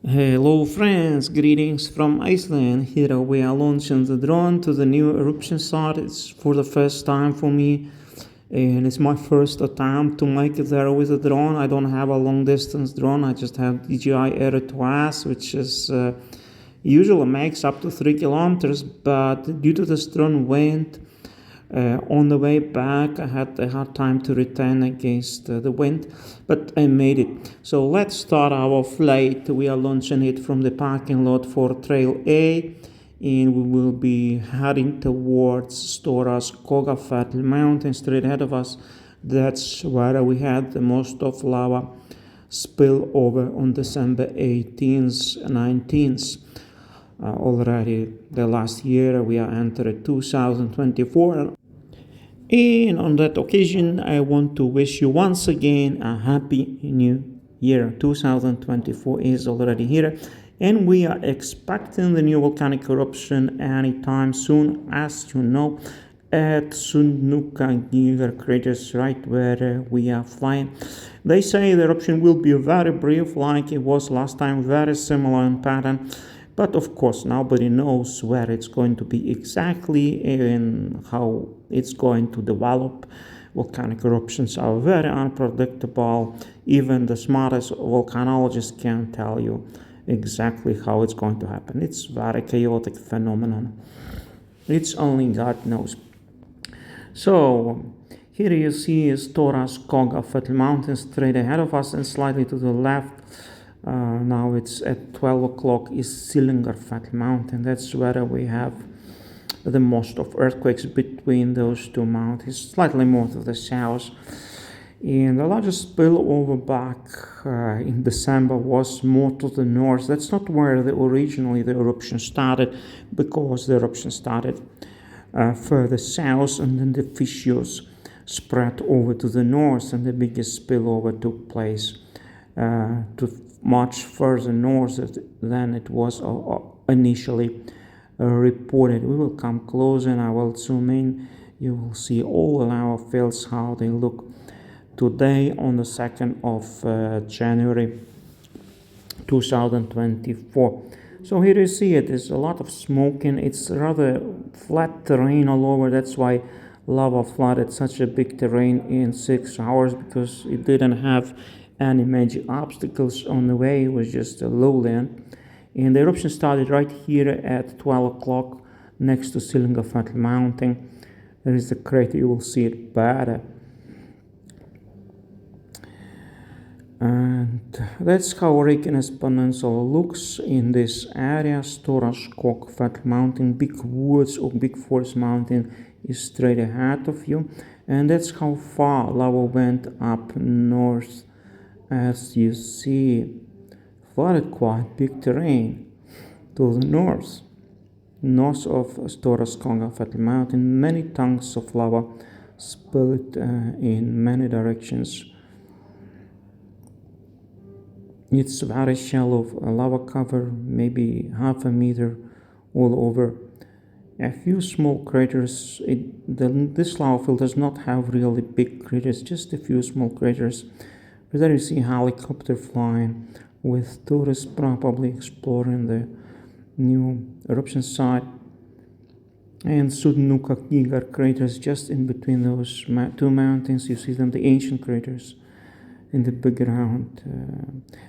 Hello friends, greetings from Iceland. Here we are launching the drone to the new eruption site. It's for the first time for me and it's my first attempt to make it there with a drone. I don't have a long distance drone, I just have DJI Air 2S, which is usually makes up to 3 kilometers, but due to the strong wind, on the way back, I had a hard time to return against the wind, but I made it. So let's start our flight. We are launching it from the parking lot for Trail A, and we will be heading towards Stora's Kogafjall mountain straight ahead of us. That's where we had the most of lava spill over on December 18th, 19th. Already the last year we are entered 2024, and on that occasion I want to wish you once again a happy new year. 2024 is already here and we are expecting the new volcanic eruption anytime soon, as you know, at Sundhnukur craters, right where we are flying. They say the eruption will be very brief like it was last time, very similar in pattern. But of course, nobody knows where it's going to be exactly and how it's going to develop. Volcanic eruptions are very unpredictable. Even the smartest volcanologists can't tell you exactly how it's going to happen. It's very chaotic phenomenon. It's only God knows. So here you see is Tora's Kogafjall mountain straight ahead of us and slightly to the left. Now it's at 12 o'clock is Sundhnukur mountain. That's where we have the most of earthquakes between those two mountains, slightly more to the south. And the largest spillover back in December was more to the north. That's not where originally the eruption started, because the eruption started further south and then the fissures spread over to the north and the biggest spillover took place to much further north than it was initially reported. We will come closer and I will zoom in. You will see all the lava fields, how they look today on the 2nd of January 2024. So here you see it. There's a lot of smoke and it's rather flat terrain all over. That's why lava flooded such a big terrain in 6 hours, because it didn't have any major obstacles on the way. It was just a lowland. And the eruption started right here at 12 o'clock next to Sundhnukur mountain. There is the crater, you will see it better. And that's how Reykjanes Peninsula looks in this area. Stora's Kogafjall mountain, big woods or big forest mountain is straight ahead of you. And that's how far lava went up north. As you see, flooded quite big terrain to the north of Stora's Kogafjall mountain. Many tongues of lava spilled in many directions. It's very shallow, a lava cover, maybe half a meter all over. A few small craters. This lava field does not have really big craters, just a few small craters. But there you see a helicopter flying with tourists probably exploring the new eruption site. And Sundhnukur craters just in between those two mountains. You see them, the ancient craters in the background.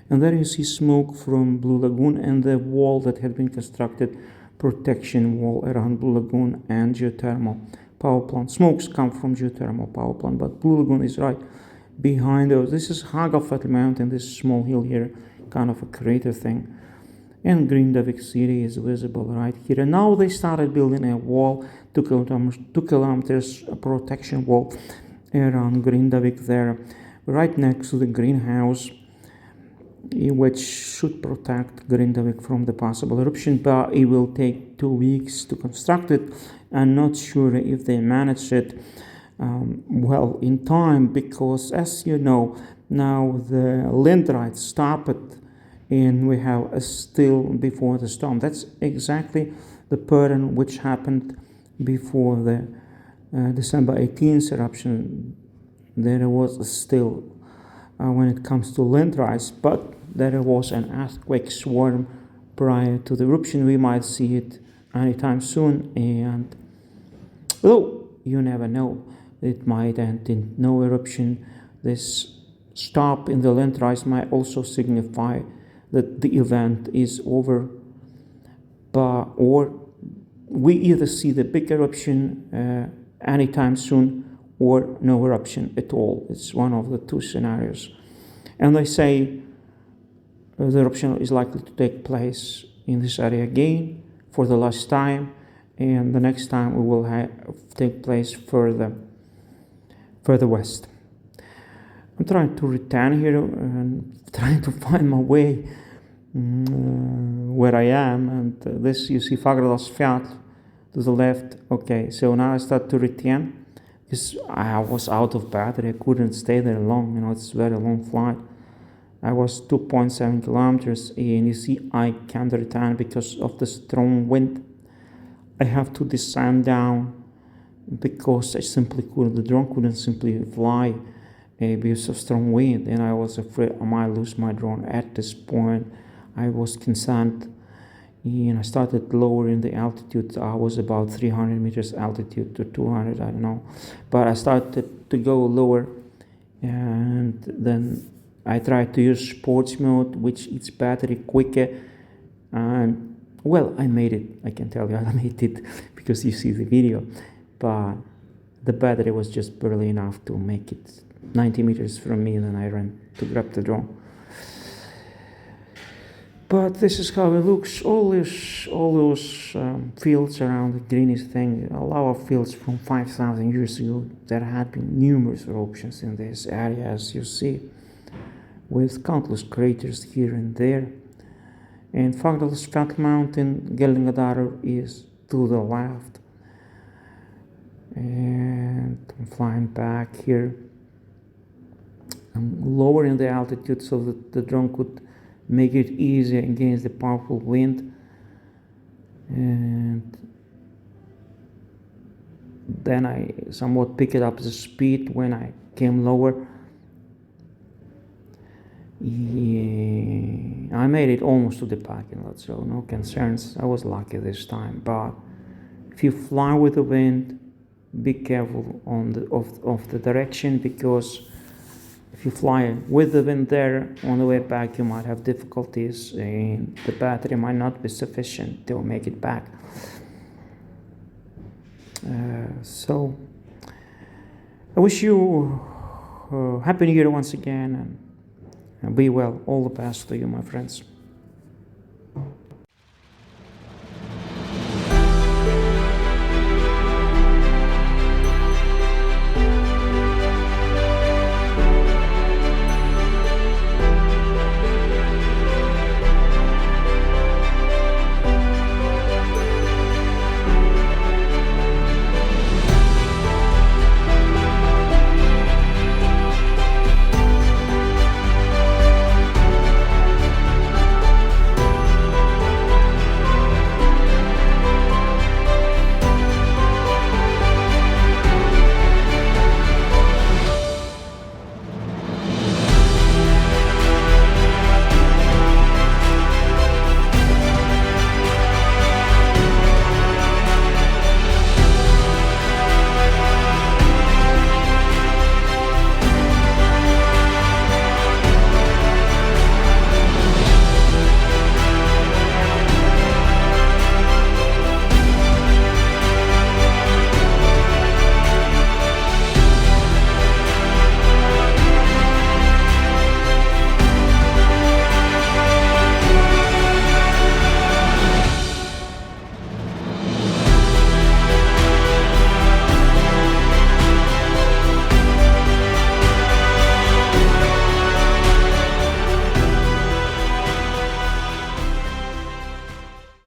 And there you see smoke from Blue Lagoon and the wall that had been constructed, protection wall around Blue Lagoon and geothermal power plant. Smokes come from geothermal power plant, but Blue Lagoon is right behind those. This is Hagafjall mountain, this small hill here, kind of a crater thing. And Grindavik city is visible right here. And now they started building a wall, 2 kilometers protection wall around Grindavik there, right next to the greenhouse, which should protect Grindavik from the possible eruption, but it will take 2 weeks to construct it. I'm not sure if they manage it well in time, because as you know, now the landride stopped and we have a still before the storm. That's exactly the pattern which happened before the December 18th eruption. There was a still when it comes to land rise, but there was an earthquake swarm prior to the eruption. We might see it anytime soon, and although you never know, it might end in no eruption. This stop in the land rise might also signify that the event is over, or we either see the big eruption anytime soon or no eruption at all. It's one of the two scenarios. And they say the eruption is likely to take place in this area again for the last time, and the next time it will take place further west. I'm trying to return here and trying to find my way where I am, and this you see lavafield to the left. Okay, so now I start to return because I was out of battery. I couldn't stay there long. It's a very long flight. I was 2.7 kilometers, and you see I can't return because of the strong wind. I have to descend down because I simply couldn't. The drone couldn't simply fly because of strong wind, and I was afraid I might lose my drone. At this point, I was concerned, and I started lowering the altitude. I was about 300 meters altitude to 200, I don't know, but I started to go lower, and then I tried to use sports mode, which eats battery quicker, and well, I made it. I can tell you I made it because you see the video, but the battery was just barely enough to make it 90 meters from me, and then I ran to grab the drone. But this is how it looks. All those fields around the greenish thing, lava fields from 5,000 years ago. There had been numerous eruptions in this area, as you see, with countless craters here and there. And lavafield mountain, Gellingadar, is to the left. And I'm flying back here. I'm lowering the altitude so that the drone could make it easier against the powerful wind. And then I somewhat picked up the speed when I came lower. Yeah, I made it almost to the parking lot, so no concerns. I was lucky this time. But if you fly with the wind, be careful of the direction, because if you fly with the wind there on the way back, you might have difficulties, and the battery might not be sufficient to make it back. So I wish you Happy New Year once again, and be well. All the best to you, my friends.